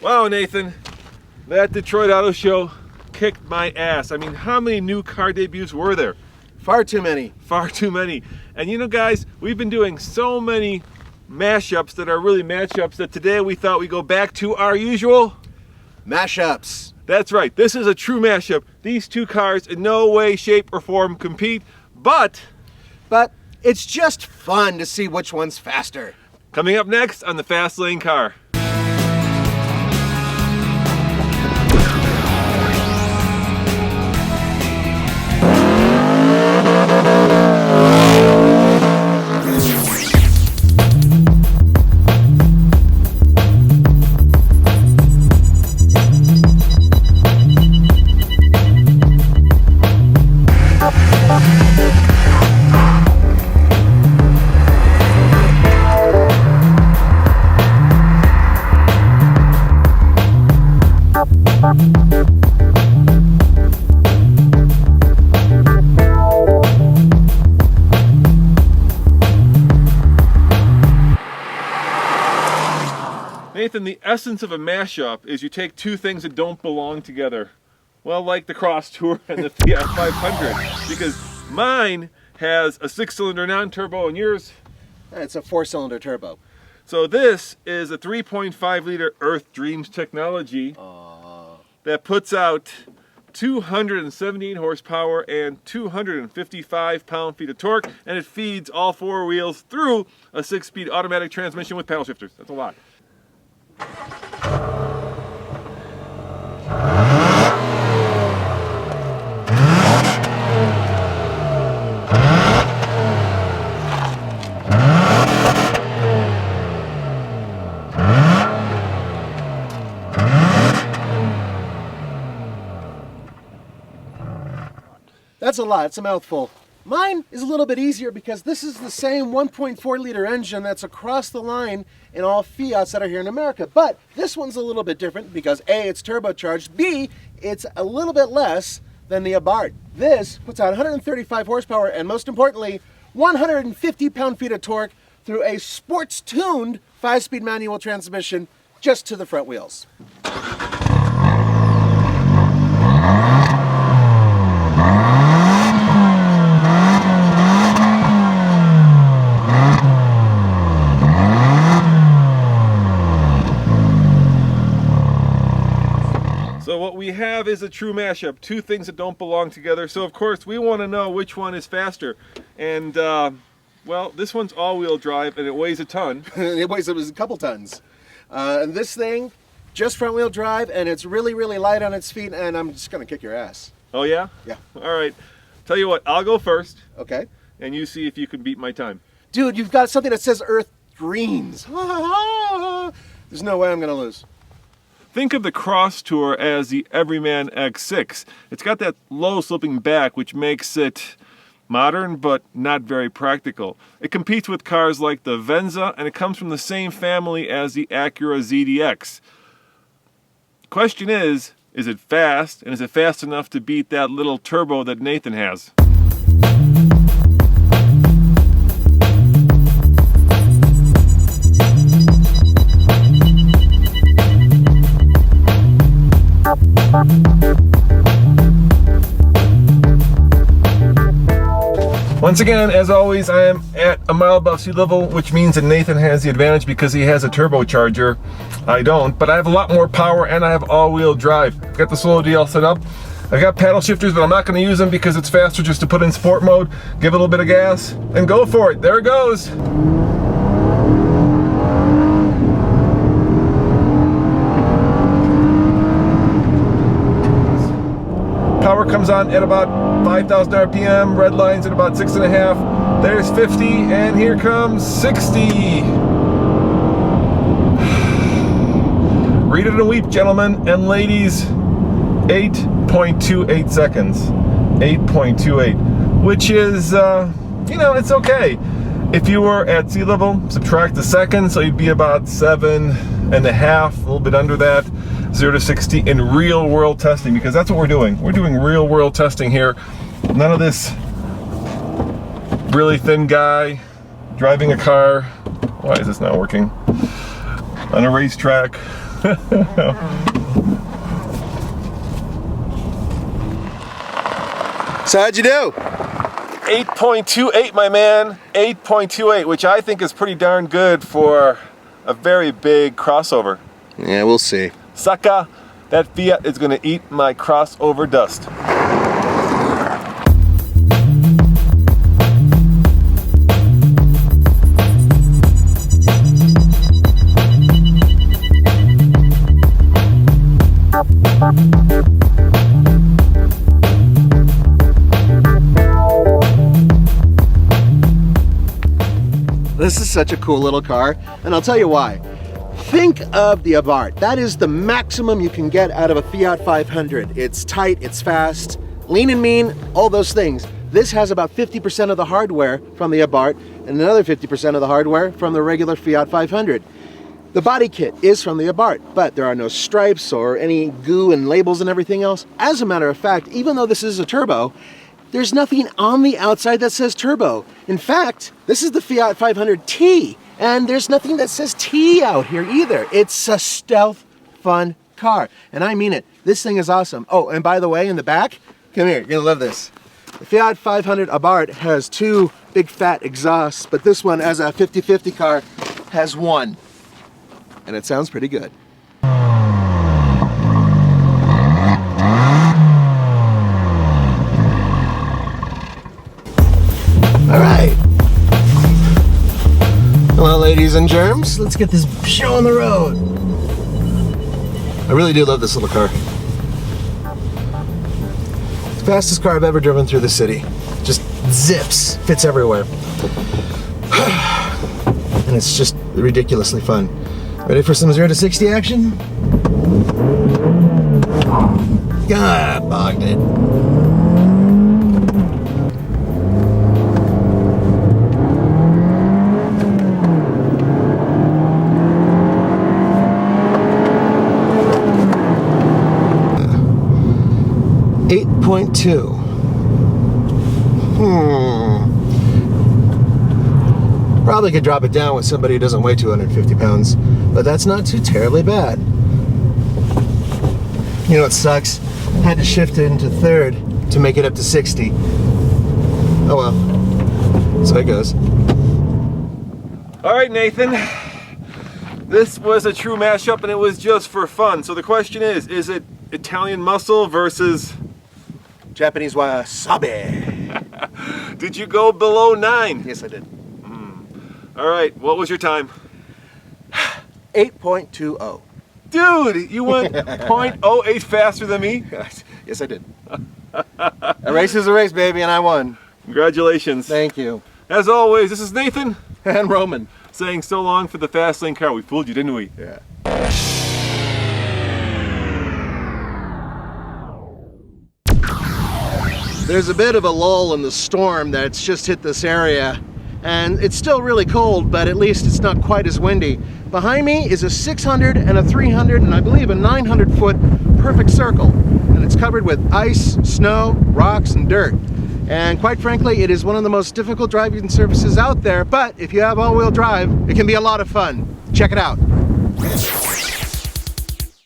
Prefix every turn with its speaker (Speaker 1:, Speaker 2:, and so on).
Speaker 1: Wow, Nathan, that Detroit Auto Show kicked my ass. I mean, how many new car debuts were there?
Speaker 2: Far too many.
Speaker 1: Far too many. And you know, guys, we've been doing so many mashups that are really matchups that today we thought we'd go back to our usual
Speaker 2: Mashups.
Speaker 1: That's right, this is a true mashup. These two cars in no way, shape, or form compete, but
Speaker 2: it's just fun to see which one's faster.
Speaker 1: Coming up next on the Fast Lane Car. Nathan, the essence of a mashup is you take two things that don't belong together. Well, like the Crosstour and the Fiat 500, because mine has a 6-cylinder non-turbo and yours?
Speaker 2: It's a 4-cylinder turbo.
Speaker 1: So this is a 3.5 liter Earth Dreams technology that puts out 217 horsepower and 255 pound-feet of torque, and it feeds all four wheels through a 6-speed automatic transmission with paddle shifters. That's a lot.
Speaker 2: That's a lot, it's a mouthful. Mine is a little bit easier because this is the same 1.4 liter engine that's across the line in all Fiats that are here in America. But this one's a little bit different because A, it's turbocharged, B, it's a little bit less than the Abarth. This puts out 135 horsepower and most importantly, 150 pound-feet of torque through a sports-tuned 5-speed manual transmission just to the front wheels.
Speaker 1: So what we have is a true mashup, two things that don't belong together. So of course we want to know which one is faster. And well, this one's all-wheel drive and it weighs a ton.
Speaker 2: It weighs a couple tons. And this thing, just front-wheel drive, and it's really, really light on its feet, and I'm just gonna kick your ass.
Speaker 1: Oh yeah?
Speaker 2: Yeah.
Speaker 1: All right. Tell you what, I'll go first.
Speaker 2: Okay.
Speaker 1: And you see if you can beat my time.
Speaker 2: Dude, you've got something that says Earth Dreams. There's no way I'm gonna lose.
Speaker 1: Think of the Crosstour as the Everyman X6. It's got that low sloping back which makes it modern but not very practical. It competes with cars like the Venza and it comes from the same family as the Acura ZDX. Question is it fast, and is it fast enough to beat that little turbo that Nathan has? Once again, as always, I am at a mile above sea level, which means that Nathan has the advantage because he has a turbocharger. I don't, but I have a lot more power and I have all-wheel drive. I've got the slow DL set up. I've got paddle shifters, but I'm not going to use them because it's faster just to put in sport mode, give it a little bit of gas, and go for it. There it goes. Power comes on at about 5,000 RPM, red line's at about 6.5. There's 50, and here comes 60. Read it and weep, gentlemen and ladies. 8.28 seconds. 8.28, which is, you know, it's okay. If you were at sea level, subtract the second, so you'd be about 7.5, a little bit under that. 0 to 60 in real world testing, because that's what we're doing. We're doing real world testing here. None of this really thin guy driving a car. Why is this not working? On a racetrack.
Speaker 2: So how'd you do?
Speaker 1: 8.28, my man. 8.28, which I think is pretty darn good for a very big crossover.
Speaker 2: Yeah, we'll see.
Speaker 1: Sucker, that Fiat is gonna eat my crossover dust.
Speaker 2: This is such a cool little car, and I'll tell you why. Think of the Abarth. That is the maximum you can get out of a Fiat 500. It's tight, it's fast, lean and mean, all those things. This has about 50% of the hardware from the Abarth and another 50% of the hardware from the regular Fiat 500. The body kit is from the Abarth, but there are no stripes or any goo and labels and everything else. As a matter of fact, even though this is a turbo, there's nothing on the outside that says turbo. In fact, this is the Fiat 500T, and there's nothing that says T out here either. It's a stealth, fun car, and I mean it. This thing is awesome. Oh, and by the way, in the back, come here, you're gonna love this. The Fiat 500 Abarth has two big fat exhausts, but this one, as a 50/50 car, has one, and it sounds pretty good. All right. Well, ladies and germs, let's get this show on the road. I really do love this little car. It's the fastest car I've ever driven through the city. Just zips, fits everywhere. And it's just ridiculously fun. Ready for some 0 to 60 action? God, bogged it. Probably could drop it down with somebody who doesn't weigh 250 pounds, but that's not too terribly bad. You know what sucks? Had to shift it into third to make it up to 60. Oh well, so it goes.
Speaker 1: All right, Nathan. This was a true mashup, and it was just for fun. So the question is it Italian muscle versus
Speaker 2: Japanese wasabi.
Speaker 1: Did you go below 9?
Speaker 2: Yes, I did.
Speaker 1: All right, what was your time?
Speaker 2: 8.20.
Speaker 1: Dude, you went 0.08 faster than me?
Speaker 2: Yes, I did. A race is a race, baby, and I won.
Speaker 1: Congratulations.
Speaker 2: Thank you.
Speaker 1: As always, this is Nathan.
Speaker 2: And Roman.
Speaker 1: Saying so long for the fast lane car. We fooled you, didn't we?
Speaker 2: Yeah. There's a bit of a lull in the storm that's just hit this area, and it's still really cold, but at least it's not quite as windy. Behind me is a 600 and a 300 and I believe a 900 foot perfect circle, and it's covered with ice, snow, rocks, and dirt. And quite frankly, it is one of the most difficult driving surfaces out there, but if you have all-wheel drive, it can be a lot of fun. Check it out.